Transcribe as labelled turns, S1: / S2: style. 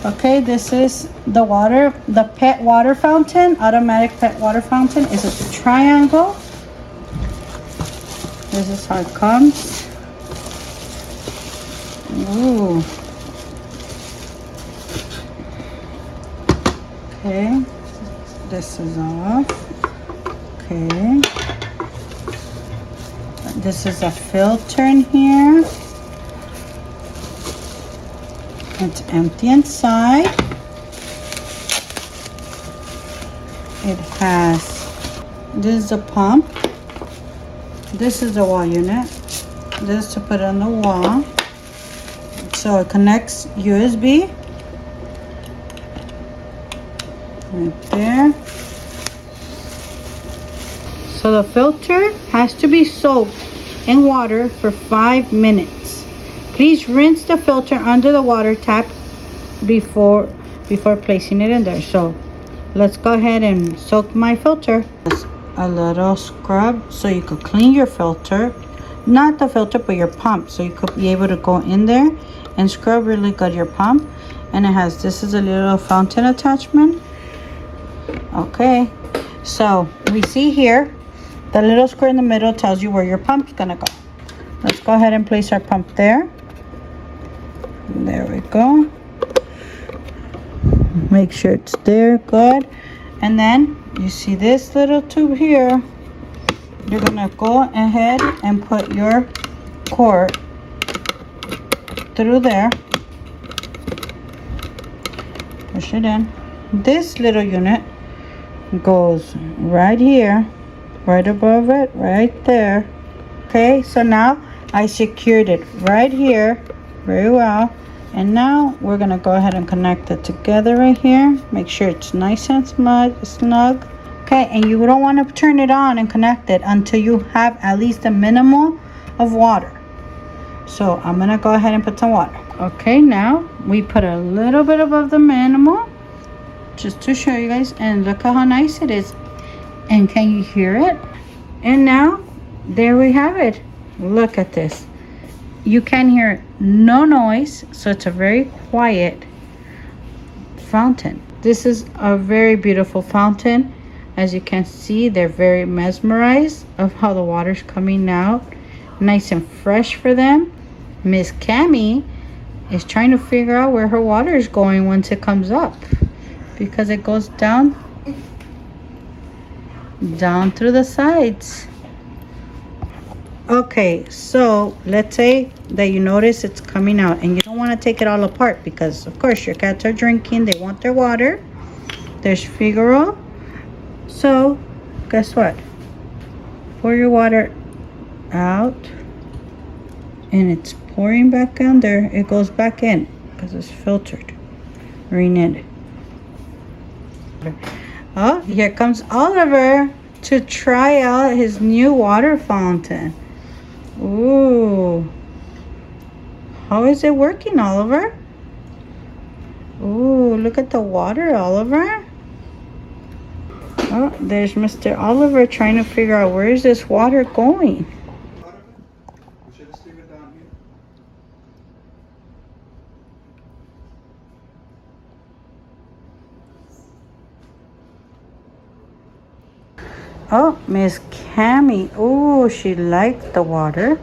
S1: Okay, this is the water, the pet water fountain, automatic pet water fountain. Is a triangle. This is how it comes. Ooh. Okay, this is off. Okay. This is a filter in here. It's empty inside. It has, this is a pump. This is the wall unit. This is to put on the wall. So it connects USB. Right there. So the filter has to be soaked in water for 5 minutes. Please rinse the filter under the water tap before placing it in there. So let's go ahead and soak my filter. Just a little scrub so you could clean your filter. Not the filter, but your pump. So you could be able to go in there and scrub really good your pump. And it has, this is a little fountain attachment. Okay, so we see here the little square in the middle tells you where your pump's gonna go. Let's go ahead and place our pump there. There we go. Make sure it's there, good. And then you see this little tube here. You're gonna go ahead and put your cord through there. Push it in. This little unit goes right here, right above it, right there. Okay, so now I secured it right here very well. And now we're gonna go ahead and connect it together right here. Make sure it's nice and snug. Okay, and you don't want to turn it on and connect it until you have at least a minimal of water. So I'm gonna go ahead and put some water. Okay, now we put a little bit above the minimal just to show you guys, and look at how nice it is. And can you hear it? And now there we have it. Look at this. You can hear no noise, so it's a very quiet fountain. This is a very beautiful fountain. As you can see, they're very mesmerized of how the water's coming out, nice and fresh for them. Miss Cammy is trying to figure out where her water is going once it comes up, because it goes down through the sides. Okay, so let's say that you notice it's coming out and you don't want to take it all apart, because of course your cats are drinking, they want their water. There's Figaro. So guess what? Pour your water out and it's pouring back under. It goes back in because it's filtered. Rented. Oh, here comes Oliver to try out his new water fountain. Ooh. How is it working, Oliver? Ooh, look at the water, Oliver. Oh, there's Mr. Oliver trying to figure out where is this water going. Oh, Miss Cammy. Oh, she liked the water.